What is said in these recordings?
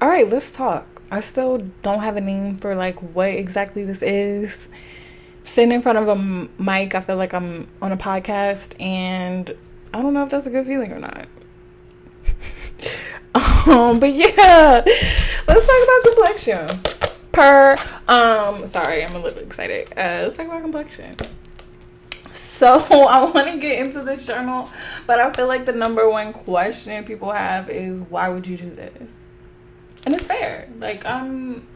All right, let's talk. I still don't have a name for like what exactly this is. Sitting in front of a mic, I feel like I'm on a podcast, and I don't know if that's a good feeling or not. But yeah, let's talk about complexion. Sorry, I'm a little excited. Let's talk about complexion. So I want to get into this journal, but I feel like the number one question people have is, why would you do this? And it's fair. Like,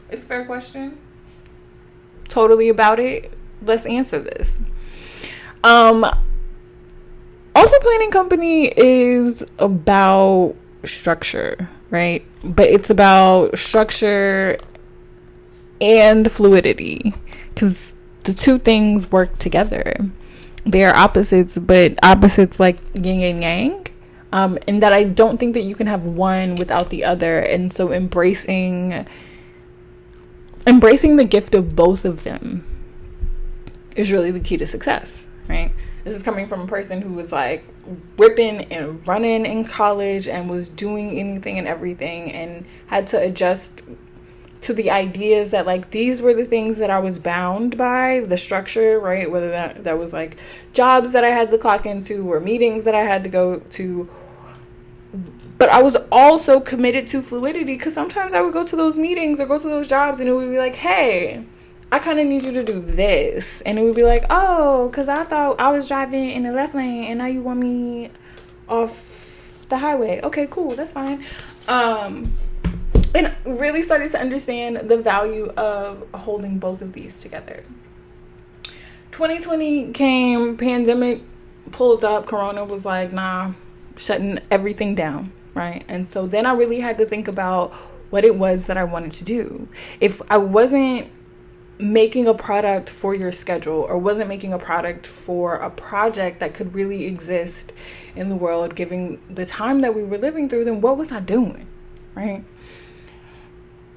it's a fair question. Totally about it. Let's answer this. Also, Planning Company is about structure, right? But it's about structure and fluidity, because the two things work together. They are opposites, but opposites like yin and yang. And that I don't think that you can have one without the other. And so embracing the gift of both of them is really the key to success, right? This is coming from a person who was like whipping and running in college and was doing anything and everything, and had to adjust to the ideas that like these were the things that I was bound by, the structure, right? Whether that was like jobs that I had to clock into or meetings that I had to go to. But I was also committed to fluidity, because sometimes I would go to those meetings or go to those jobs and it would be like, hey, I kind of need you to do this. And it would be like, oh, because I thought I was driving in the left lane and now you want me off the highway. Okay, cool. That's fine. And really started to understand the value of holding both of these together. 2020 came, pandemic pulled up, Corona was like, nah, shutting everything down, right? And so then I really had to think about what it was that I wanted to do. If I wasn't making a product for your schedule, or wasn't making a product for a project that could really exist in the world, given the time that we were living through, then what was I doing, right?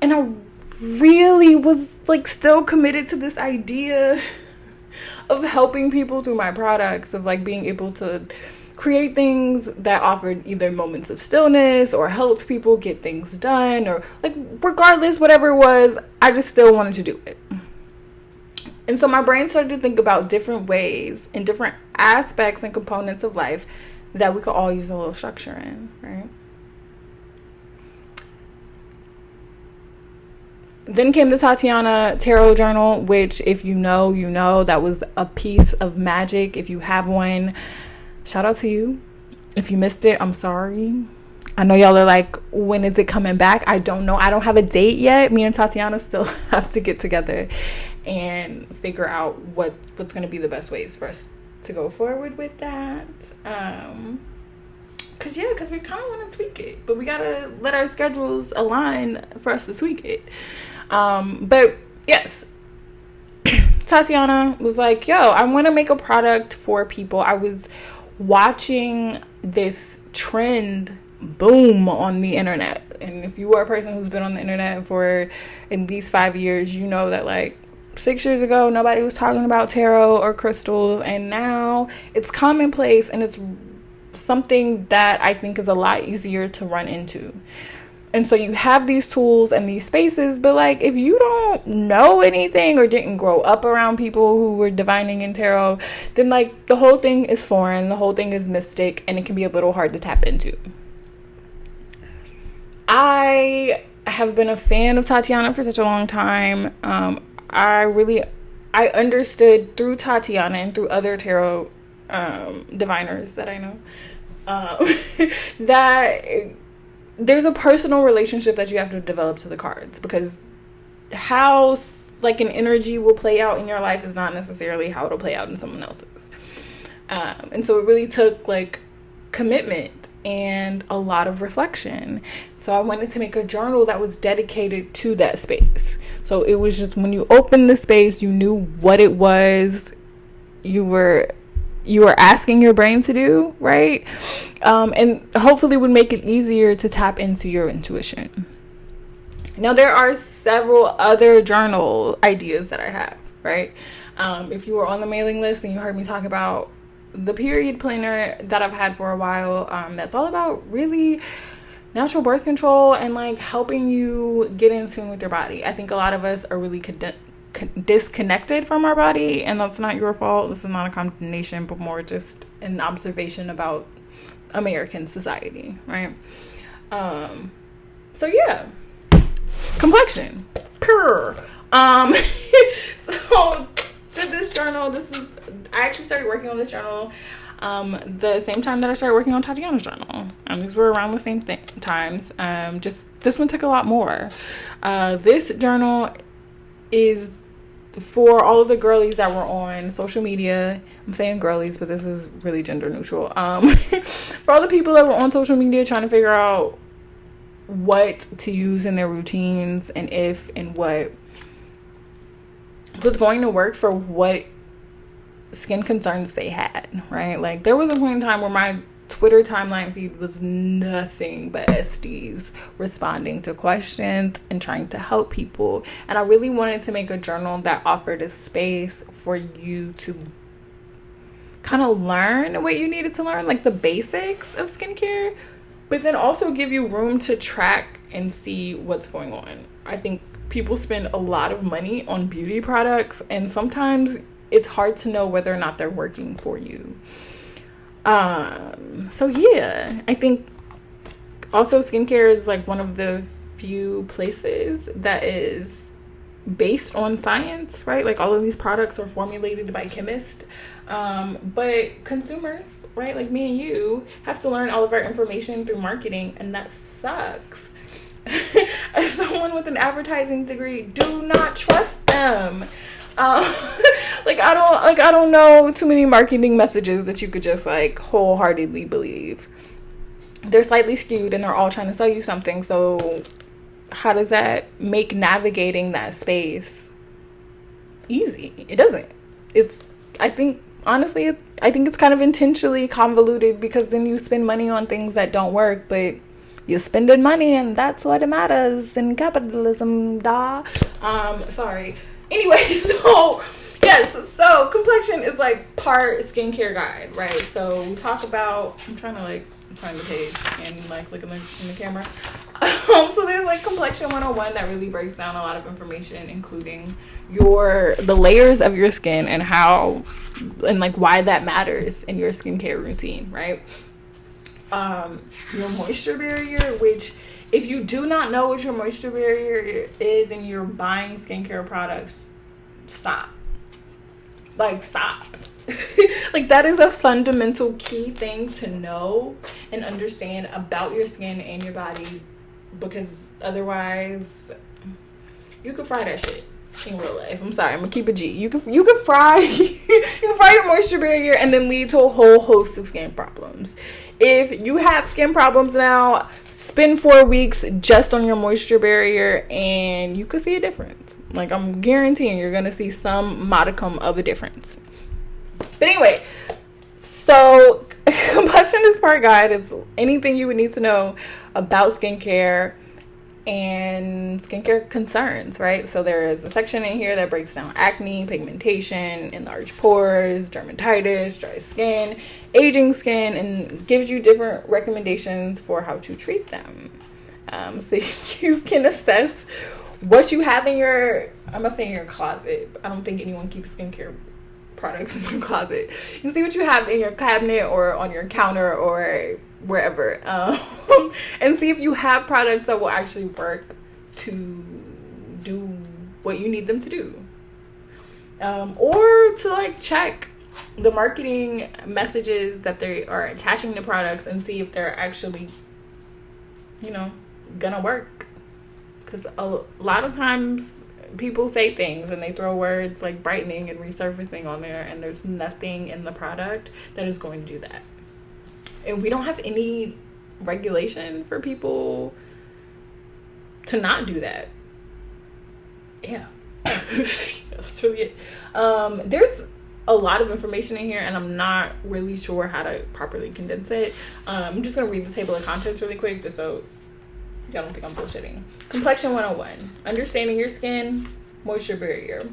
And I really was like still committed to this idea of helping people through my products, of like being able to create things that offered either moments of stillness or helped people get things done, or like regardless, whatever it was, I just still wanted to do it. And so my brain started to think about different ways and different aspects and components of life that we could all use a little structure in, right? Then came the Tatiana Tarot Journal, which if you know, you know, that was a piece of magic. If you have one, shout out to you. If you missed it, I'm sorry. I know y'all are like, when is it coming back? I don't know. I don't have a date yet. Me and Tatiana still have to get together and figure out what's going to be the best ways for us to go forward with that. Because we kind of want to tweak it, but we got to let our schedules align for us to tweak it. But yes, Tatiana was like, yo, I want to make a product for people. I was watching this trend boom on the internet. And if you are a person who's been on the internet for at least 5 years, you know that like 6 years ago, nobody was talking about tarot or crystals. And now it's commonplace, and it's something that I think is a lot easier to run into. And so you have these tools and these spaces, but like if you don't know anything or didn't grow up around people who were divining in tarot, then like the whole thing is foreign, the whole thing is mystic, and it can be a little hard to tap into. I have been a fan of Tatiana for such a long time. I understood through Tatiana and through other tarot diviners that I know that there's a personal relationship that you have to develop to the cards, because how like an energy will play out in your life is not necessarily how it'll play out in someone else's. And so it really took like commitment and a lot of reflection. So I wanted to make a journal that was dedicated to that space. So it was just, when you opened the space, you knew what it was you were asking your brain to do, right? And hopefully would make it easier to tap into your intuition. Now, there are several other journal ideas that I have, right? If you were on the mailing list and you heard me talk about the period planner that I've had for a while, that's all about really natural birth control and like helping you get in tune with your body. I think a lot of us are really disconnected from our body, and that's not your fault. This is not a condemnation, but more just an observation about American society, right? So yeah, complexion, purr. So did this journal. I actually started working on this journal the same time that I started working on Tatiana's journal. These were around the same times. Just this one took a lot more. This journal is for all of the girlies that were on social media. I'm saying girlies, but this is really gender neutral. For all the people that were on social media trying to figure out what to use in their routines and if and what was going to work for what skin concerns they had, right? Like, there was a point in time where my Twitter timeline feed was nothing but SDs responding to questions and trying to help people. And I really wanted to make a journal that offered a space for you to kind of learn what you needed to learn, like the basics of skincare, but then also give you room to track and see what's going on. I think people spend a lot of money on beauty products, and sometimes it's hard to know whether or not they're working for you. So yeah, I think also skincare is like one of the few places that is based on science, right? Like, all of these products are formulated by chemists, but consumers, right, like me and you, have to learn all of our information through marketing, and that sucks. As someone with an advertising degree, do not trust them. I don't know too many marketing messages that you could just like wholeheartedly believe. They're slightly skewed and they're all trying to sell you something. So how does that make navigating that space easy? It doesn't. I think it's kind of intentionally convoluted, because then you spend money on things that don't work, but you're spending money and that's what matters in capitalism, sorry. Anyway, so yes, so complexion is like part skincare guide, right? So we talk about, I'm trying to find the page and like look in the camera. So there's like complexion 101 that really breaks down a lot of information, including the layers of your skin and how and like why that matters in your skincare routine, right? Your moisture barrier, which if you do not know what your moisture barrier is and you're buying skincare products, stop. Like, stop. Like, that is a fundamental key thing to know and understand about your skin and your body, because otherwise you could fry that shit in real life. I'm sorry, I'm gonna keep it G. You could fry your moisture barrier and then lead to a whole host of skin problems. If you have skin problems now, spend 4 weeks just on your moisture barrier and you could see a difference. Like, I'm guaranteeing you're gonna see some modicum of a difference. But anyway, so complexion is part guide. It's anything you would need to know about skincare and skincare concerns, right? So there is a section in here that breaks down acne, pigmentation, enlarged pores, dermatitis, dry skin, aging skin, and gives you different recommendations for how to treat them. So you can assess what you have in I'm not saying your closet, but I don't think anyone keeps skincare products in their closet. You can see what you have in your cabinet or on your counter or wherever, and see if you have products that will actually work to do what you need them to do, or to like check the marketing messages that they are attaching to products and see if they're actually, gonna work. Because a lot of times people say things and they throw words like brightening and resurfacing on there, and there's nothing in the product that is going to do that. And we don't have any regulation for people to not do that. Yeah. That's really it. There's a lot of information in here, and I'm not really sure how to properly condense it. I'm just going to read the table of contents really quick just so y'all don't think I'm bullshitting. Complexion 101. Understanding your skin, moisture barrier.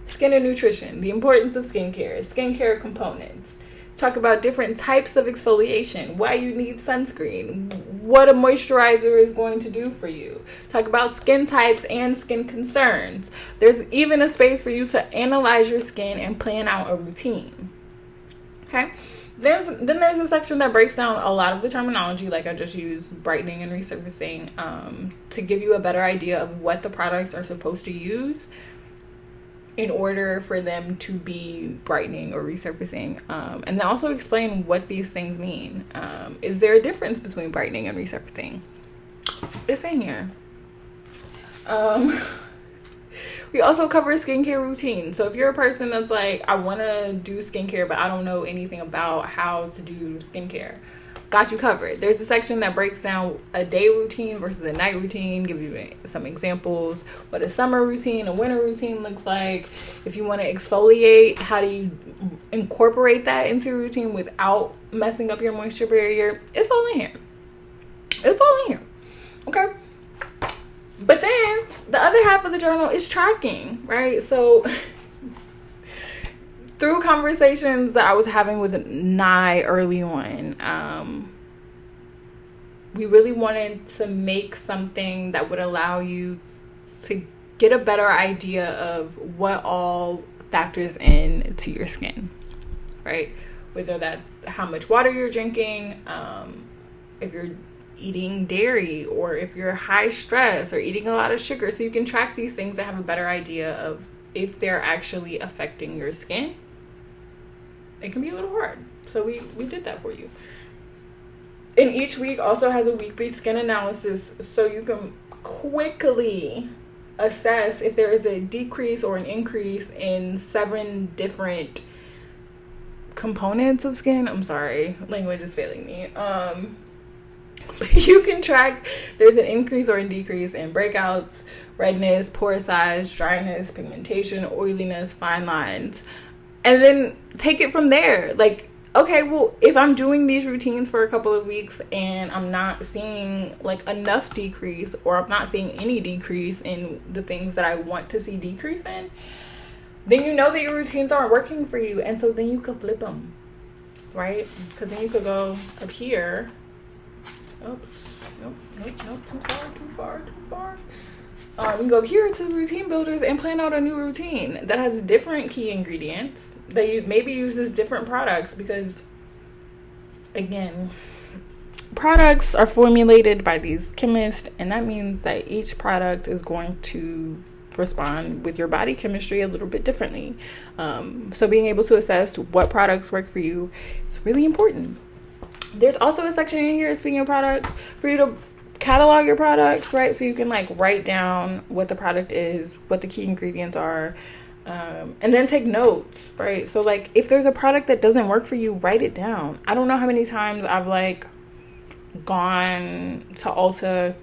Skin and nutrition. The importance of skincare components. Talk about different types of exfoliation, why you need sunscreen, what a moisturizer is going to do for you. Talk about skin types and skin concerns. There's even a space for you to analyze your skin and plan out a routine. Okay? Then there's a section that breaks down a lot of the terminology, like I just used, brightening and resurfacing, to give you a better idea of what the products are supposed to use in order for them to be brightening or resurfacing. And then also explain what these things mean. Is there a difference between brightening and resurfacing? It's in here. We also cover skincare routine. So if you're a person that's like, I want to do skincare, but I don't know anything about how to do skincare, got you covered. There's a section that breaks down a day routine versus a night routine, give you some examples, what a summer routine, a winter routine looks like. If you want to exfoliate, how do you incorporate that into your routine without messing up your moisture barrier? It's all in here. It's all in here. Okay? But then the other half of the journal is tracking, right? So through conversations that I was having with Nye early on, we really wanted to make something that would allow you to get a better idea of what all factors into your skin, right? Whether that's how much water you're drinking, if you're eating dairy, or if you're high stress or eating a lot of sugar, so you can track these things and have a better idea of if they're actually affecting your skin. It can be a little hard, so we did that for you. And each week also has a weekly skin analysis, so you can quickly assess if there is a decrease or an increase in 7 different components of skin. I'm sorry, language is failing me. You can track there's an increase or a decrease in breakouts, redness, pore size, dryness, pigmentation, oiliness, fine lines, and then take it from there. Like, okay, well, if I'm doing these routines for a couple of weeks and I'm not seeing like enough decrease, or I'm not seeing any decrease in the things that I want to see decrease in, then you know that your routines aren't working for you, and so then you could flip them, right? Because then you could go up here. Oops. Nope. Too far. We can go up here to routine builders and plan out a new routine that has different key ingredients, that you maybe uses different products, because again, products are formulated by these chemists, and that means that each product is going to respond with your body chemistry a little bit differently. So being able to assess what products work for you is really important. There's also a section in here, speaking of products, for you to catalog your products, right? So you can like write down what the product is, what the key ingredients are, and then take notes, right? So like if there's a product that doesn't work for you, write it down. I don't know how many times I've like gone to Ulta,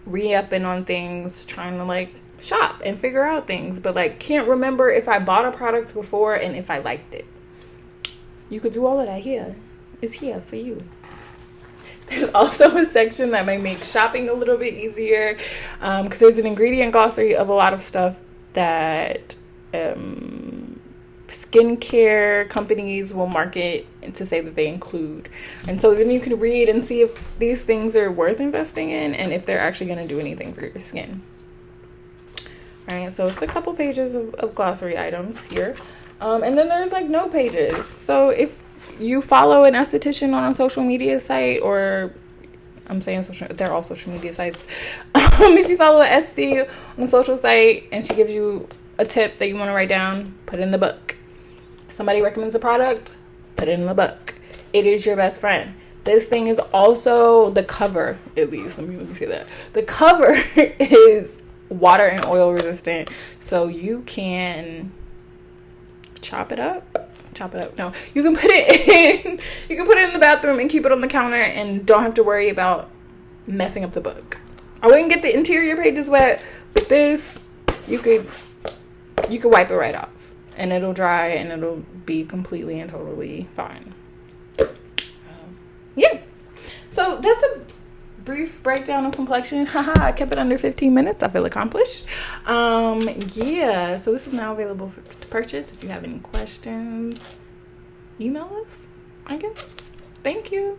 re-upping on things, trying to like shop and figure out things, but like can't remember if I bought a product before and if I liked it. You could do all of that here. It's here for you. There's also a section that might make shopping a little bit easier, because there's an ingredient glossary of a lot of stuff that skincare companies will market and to say that they include. And so then you can read and see if these things are worth investing in and if they're actually going to do anything for your skin. All right, so it's a couple pages of glossary items here. And then there's like no pages. So if you follow an esthetician on a social media site, or I'm saying they're all social media sites. If you follow an Esty on a social site and she gives you a tip that you want to write down, put it in the book. Somebody recommends a product, put it in the book. It is your best friend. This thing is also the cover, at least. Let me say that. The cover is water and oil resistant, so you can chop it up. No, you can put it in. You can put it in the bathroom and keep it on the counter, and don't have to worry about messing up the book. I wouldn't get the interior pages wet, but this you could wipe it right off, and it'll dry, and it'll be completely and totally fine. Yeah. So that's a brief breakdown of complexion. Haha, I kept it under 15 minutes. I feel accomplished. Yeah, so this is now available to purchase. If you have any questions, email us, I guess. Thank you.